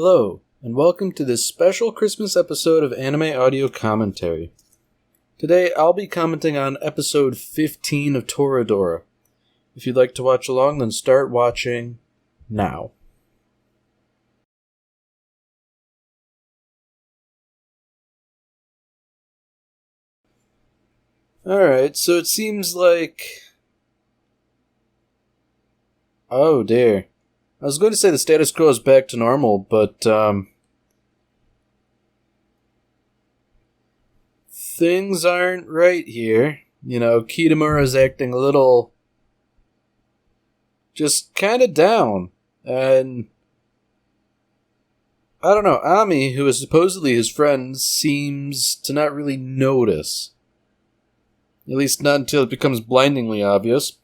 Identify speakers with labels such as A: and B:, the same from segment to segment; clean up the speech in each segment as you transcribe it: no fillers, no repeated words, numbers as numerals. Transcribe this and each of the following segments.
A: Hello, and welcome to this special Christmas episode of Anime Audio Commentary. Today, I'll be commenting on episode 15 of Toradora. If you'd like to watch along, then start watching now. Alright, so it seems like... Oh dear. I was going to say the status quo is back to normal, but, things aren't right here. You know, Kitamura's acting a little... just kinda down. And... I don't know, Ami, who is supposedly his friend, seems to not really notice. At least not until it becomes blindingly obvious.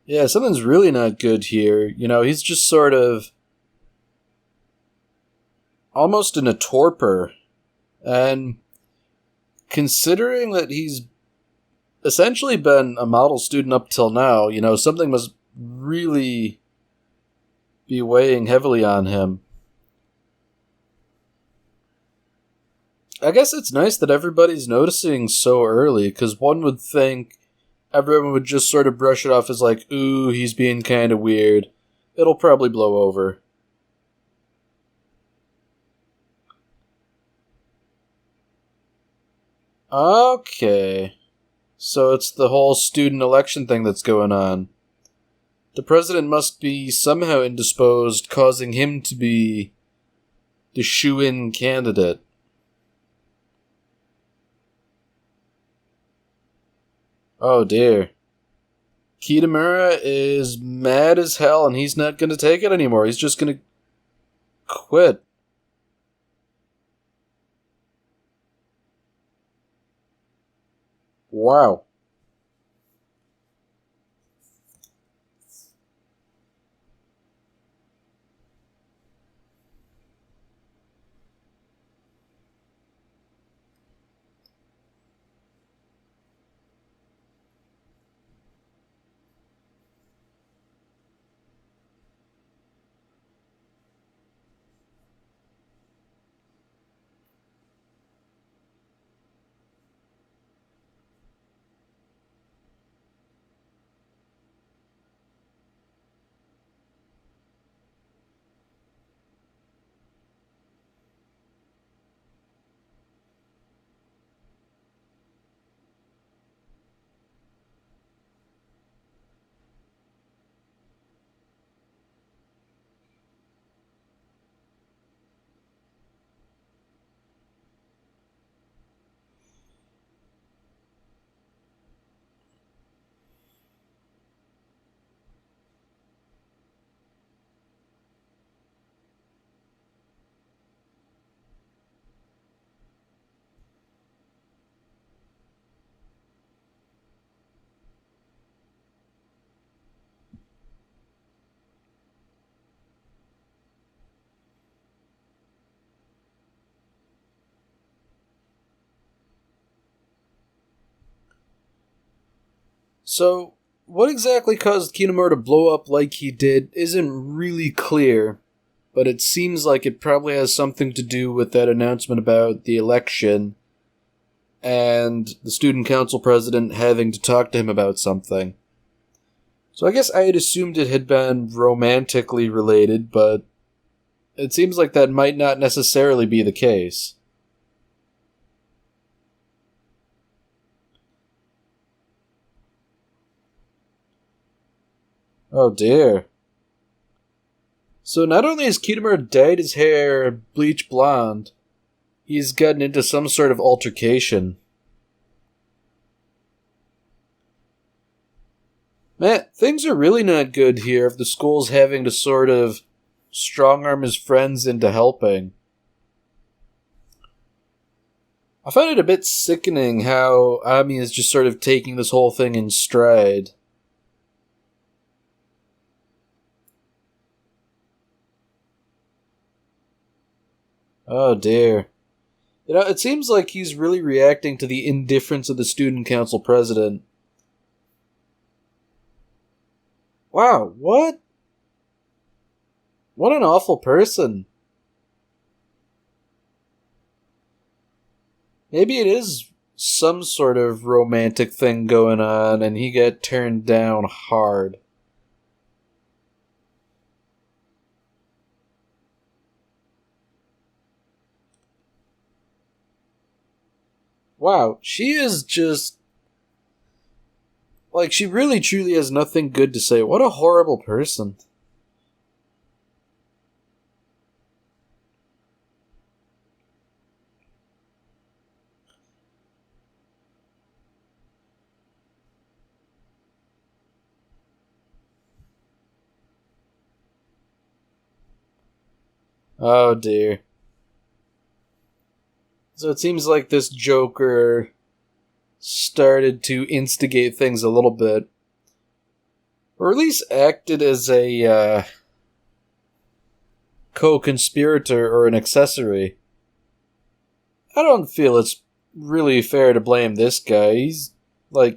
A: Yeah, something's really not good here. You know, he's just sort of... almost in a torpor. And considering that he's essentially been a model student up till now, you know, something must really be weighing heavily on him. I guess it's nice that everybody's noticing so early, because one would think everyone would just sort of brush it off as like, ooh, he's being kind of weird. It'll probably blow over. Okay. So it's the whole student election thing that's going on. The president must be somehow indisposed, causing him to be the shoo-in candidate. Oh dear. Kitamura is mad as hell and he's not going to take it anymore. He's just going to quit. Wow. So, what exactly caused Kitamura to blow up like he did isn't really clear, but it seems like it probably has something to do with that announcement about the election and the student council president having to talk to him about something. So I guess I had assumed it had been romantically related, but it seems like that might not necessarily be the case. Oh dear. So not only has Kitamura dyed his hair bleach blonde, he's gotten into some sort of altercation. Man, things are really not good here if the school's having to sort of strong-arm his friends into helping. I find it a bit sickening how Ami is just sort of taking this whole thing in stride. Oh dear. You know, it seems like he's really reacting to the indifference of the student council president. Wow, what? What an awful person. Maybe it is some sort of romantic thing going on and he got turned down hard. Wow, she is just... Like, she really truly has nothing good to say. What a horrible person. Oh dear. So it seems like this Joker started to instigate things a little bit. Or at least acted as a co-conspirator or an accessory. I don't feel it's really fair to blame this guy.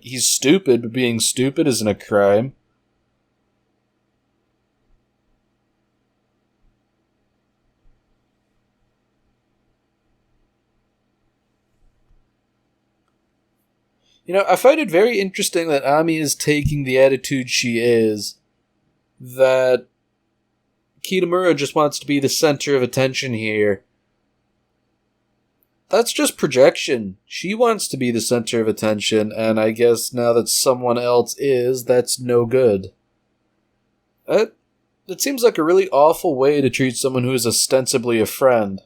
A: He's stupid, but being stupid isn't a crime. You know, I find it very interesting that Ami is taking the attitude she is, that Kitamura just wants to be the center of attention here. That's just projection. She wants to be the center of attention, and I guess now that someone else is, that's no good. That seems like a really awful way to treat someone who is ostensibly a friend.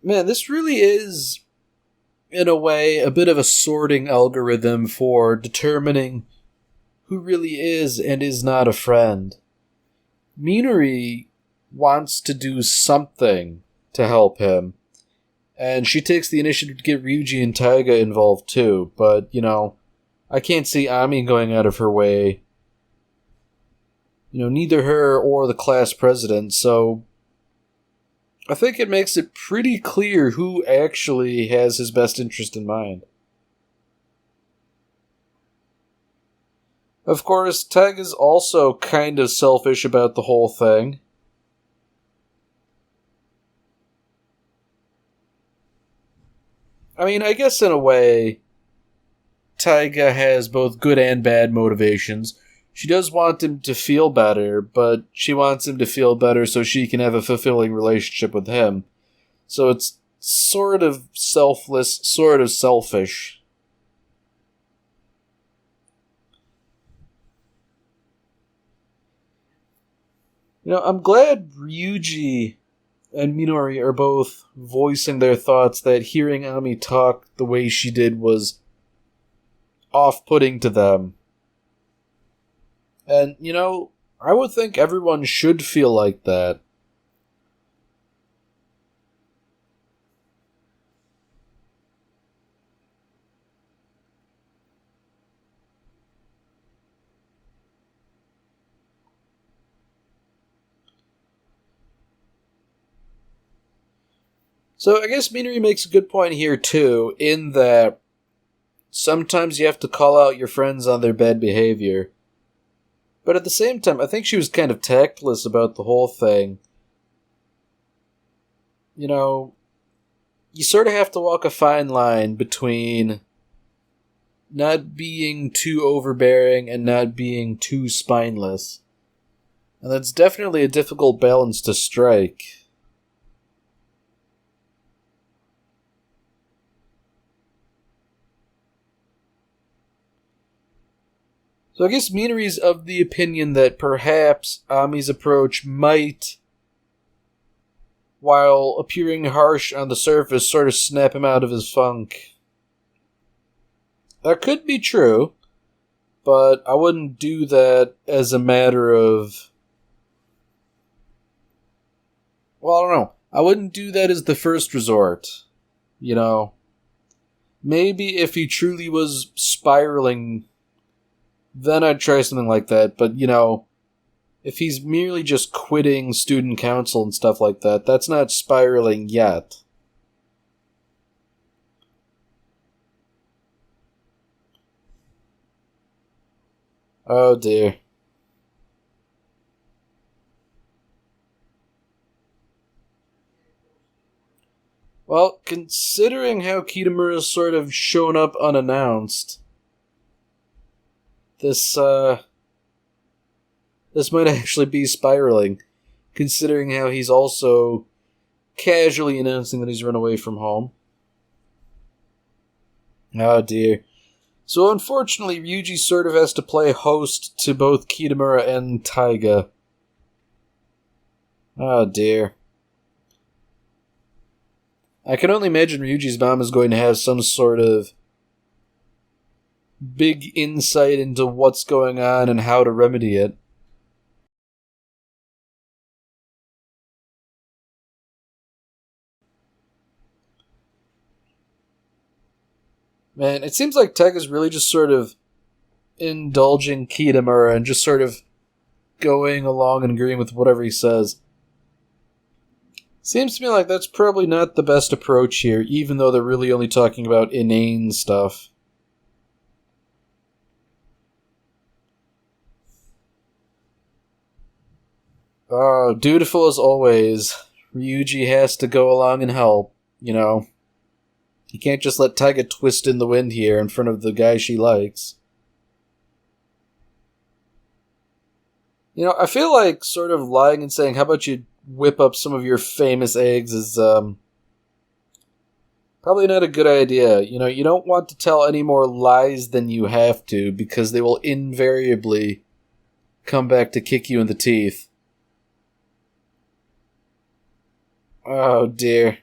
A: Man, this really is, in a way, a bit of a sorting algorithm for determining who really is and is not a friend. Minori wants to do something to help him, and she takes the initiative to get Ryuji and Taiga involved too, but, I can't see Ami going out of her way. Neither her or the class president, so I think it makes it pretty clear who actually has his best interest in mind. Of course, Tag is also kind of selfish about the whole thing. I mean, I guess in a way, Taiga has both good and bad motivations. She does want him to feel better, but she wants him to feel better so she can have a fulfilling relationship with him. So it's sort of selfless, sort of selfish. I'm glad Ryuji and Minori are both voicing their thoughts that hearing Ami talk the way she did was off-putting to them. And, I would think everyone should feel like that. So I guess Minori makes a good point here too, in that sometimes you have to call out your friends on their bad behavior. But at the same time, I think she was kind of tactless about the whole thing. You sort of have to walk a fine line between not being too overbearing and not being too spineless. And that's definitely a difficult balance to strike. So I guess Minori's of the opinion that perhaps Ami's approach might, while appearing harsh on the surface, sort of snap him out of his funk. That could be true, but I wouldn't do that as a matter of Well, I don't know. I wouldn't do that as the first resort. You know, maybe if he truly was spiraling, then I'd try something like that. But, if he's merely just quitting student council and stuff like that, that's not spiraling yet. Oh dear. Well, considering how Kitamura's sort of shown up unannounced, this might actually be spiraling, considering how he's also casually announcing that he's run away from home. Oh dear. So unfortunately, Ryuji sort of has to play host to both Kitamura and Taiga. Oh dear. I can only imagine Ryuji's mom is going to have some sort of big insight into what's going on and how to remedy it. Man, it seems like Taiga's really just sort of indulging Kitamura and just sort of going along and agreeing with whatever he says. Seems to me like that's probably not the best approach here, even though they're really only talking about inane stuff. Oh, dutiful as always. Ryuji has to go along and help, You can't just let Taiga twist in the wind here in front of the guy she likes. I feel like sort of lying and saying, how about you whip up some of your famous eggs is probably not a good idea. You don't want to tell any more lies than you have to, because they will invariably come back to kick you in the teeth. Oh dear.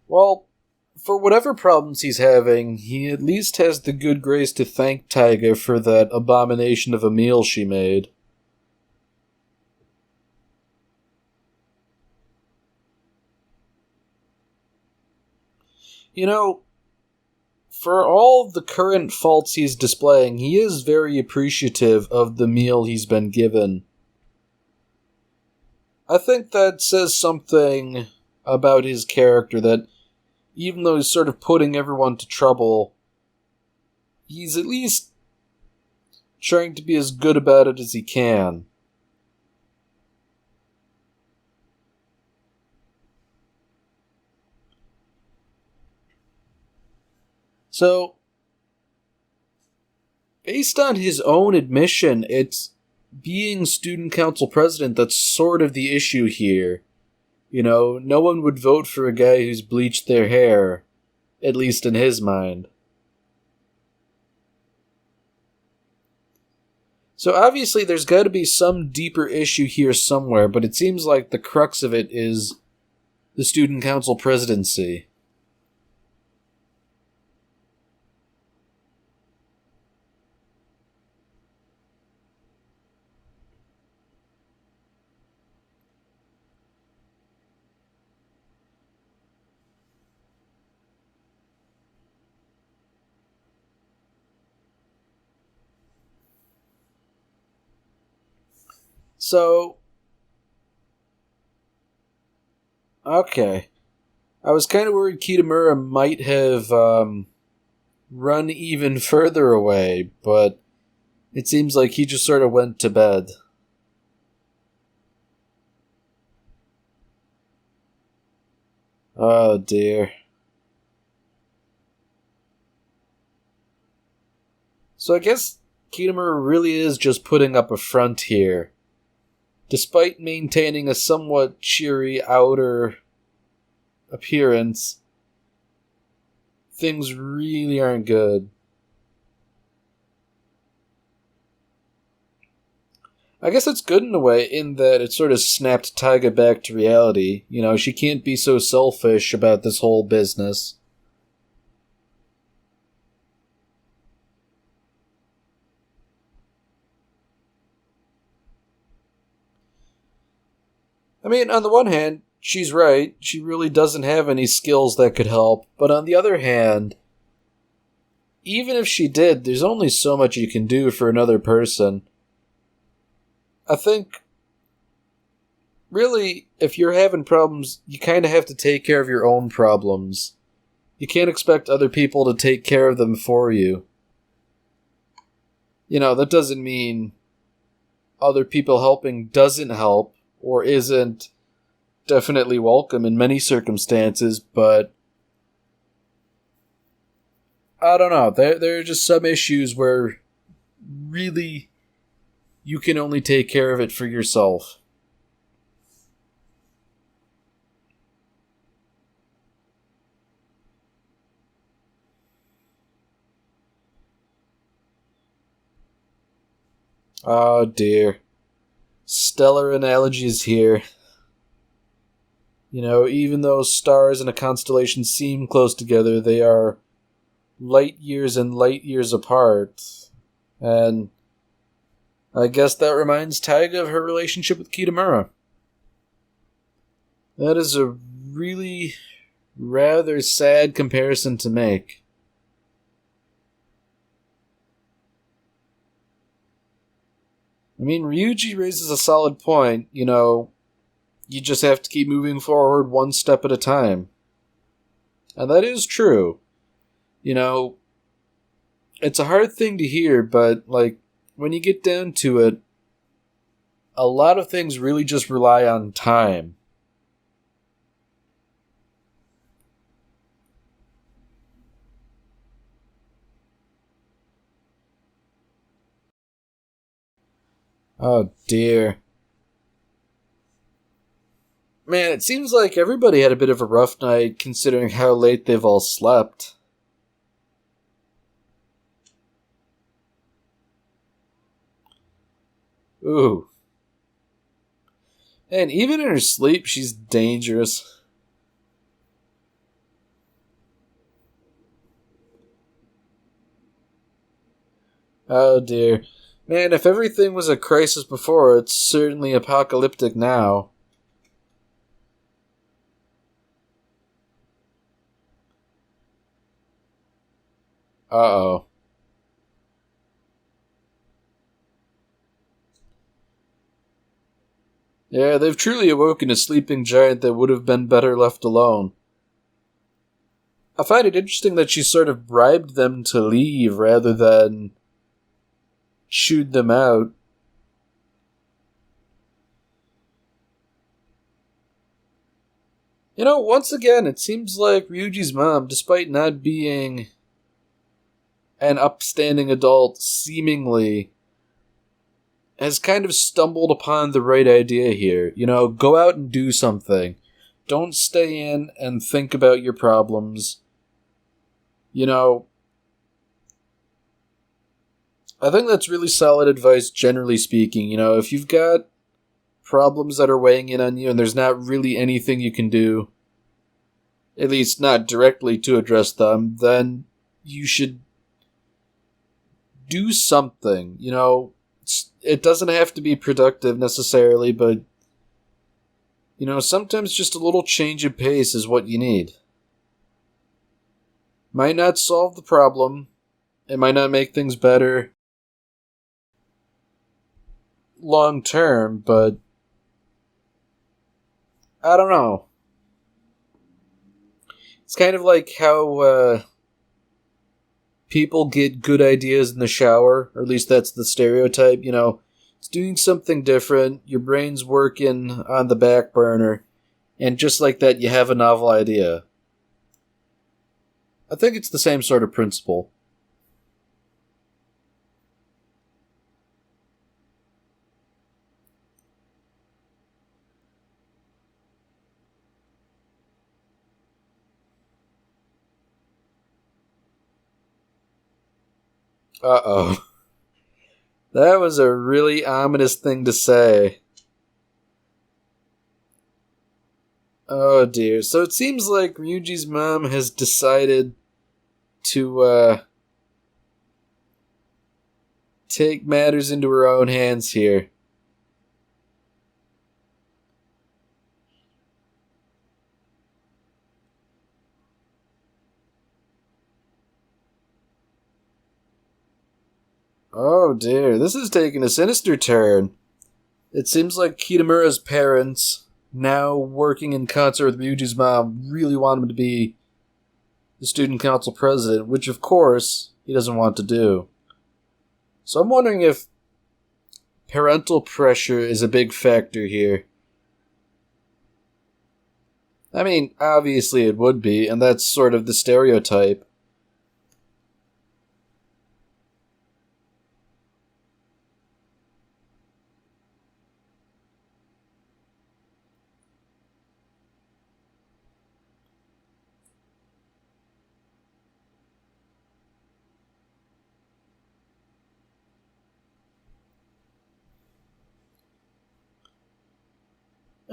A: Well, for whatever problems he's having, he at least has the good grace to thank Taiga for that abomination of a meal she made. For all the current faults he's displaying, he is very appreciative of the meal he's been given. I think that says something about his character, that even though he's sort of putting everyone to trouble, he's at least trying to be as good about it as he can. So, based on his own admission, it's being student council president that's sort of the issue here. No one would vote for a guy who's bleached their hair, at least in his mind. So obviously there's got to be some deeper issue here somewhere, but it seems like the crux of it is the student council presidency. So, okay. I was kind of worried Kitamura might have run even further away, but it seems like he just sort of went to bed. Oh dear. So I guess Kitamura really is just putting up a front here. Despite maintaining a somewhat cheery outer appearance, things really aren't good. I guess it's good in a way, in that it sort of snapped Taiga back to reality. She can't be so selfish about this whole business. I mean, on the one hand, she's right. She really doesn't have any skills that could help. But on the other hand, even if she did, there's only so much you can do for another person. I think, really, if you're having problems, you kind of have to take care of your own problems. You can't expect other people to take care of them for you. You know, that doesn't mean other people helping doesn't help or isn't definitely welcome in many circumstances, but I don't know. There are just some issues where really you can only take care of it for yourself. Oh dear. Stellar analogies here. You know, even though stars in a constellation seem close together, they are light years and light years apart. And I guess that reminds Taiga of her relationship with Kitamura. That is a really rather sad comparison to make. I mean, Ryuji raises a solid point. You know, you just have to keep moving forward one step at a time. And that is true. You know, it's a hard thing to hear, but, like, when you get down to it, a lot of things really just rely on time. Oh dear. Man, it seems like everybody had a bit of a rough night considering how late they've all slept. Ooh. And even in her sleep, she's dangerous. Oh dear. Man, if everything was a crisis before, it's certainly apocalyptic now. Uh-oh. Yeah, they've truly awoken a sleeping giant that would have been better left alone. I find it interesting that she sort of bribed them to leave rather than shooed them out. You know, once again, it seems like Ryuji's mom, despite not being an upstanding adult, seemingly, has kind of stumbled upon the right idea here. You know, go out and do something. Don't stay in and think about your problems. You know, I think that's really solid advice, generally speaking. You know, if you've got problems that are weighing in on you and there's not really anything you can do, at least not directly to address them, then you should do something. You know, it doesn't have to be productive necessarily, but, you know, sometimes just a little change of pace is what you need. Might not solve the problem, it might not make things better long term, but I don't know. It's kind of like how people get good ideas in the shower, or at least that's the stereotype. You know, it's doing something different, your brain's working on the back burner, and just like that, you have a novel idea. I think it's the same sort of principle. Uh-oh. That was a really ominous thing to say. Oh dear. So it seems like Ryuji's mom has decided to take matters into her own hands here. Oh dear, this is taking a sinister turn. It seems like Kitamura's parents, now working in concert with Ryuji's mom, really want him to be the student council president, which of course he doesn't want to do. So I'm wondering if parental pressure is a big factor here. I mean, obviously it would be, and that's sort of the stereotype.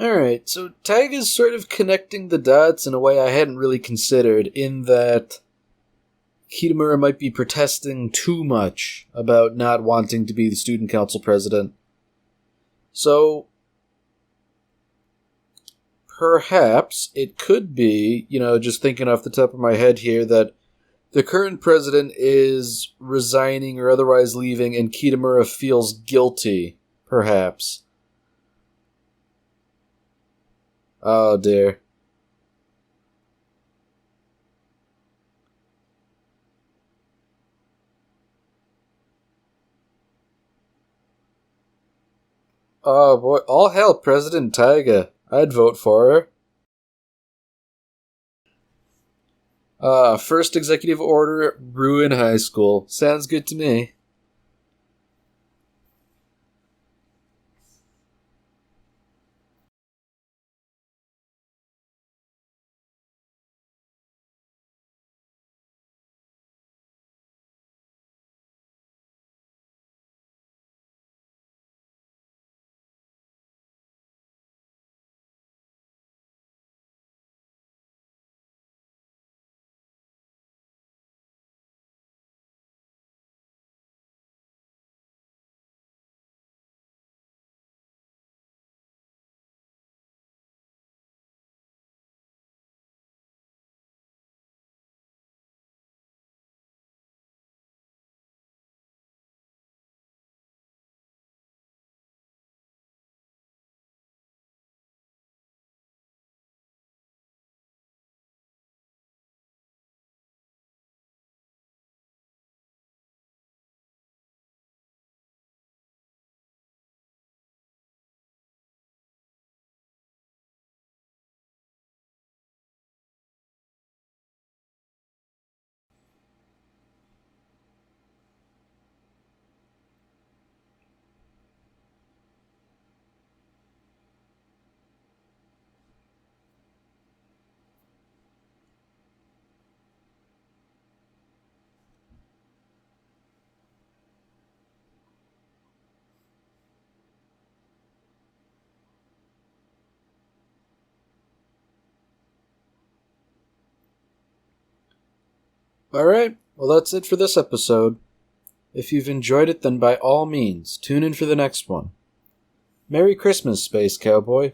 A: Alright, so Tag is sort of connecting the dots in a way I hadn't really considered, in that Kitamura might be protesting too much about not wanting to be the student council president. So, perhaps it could be, just thinking off the top of my head here, that the current president is resigning or otherwise leaving and Kitamura feels guilty, perhaps. Oh dear. Oh boy, all hail President Taiga. I'd vote for her. First executive order, ruin high school. Sounds good to me. Alright, well that's it for this episode. If you've enjoyed it, then by all means, tune in for the next one. Merry Christmas, Space Cowboy.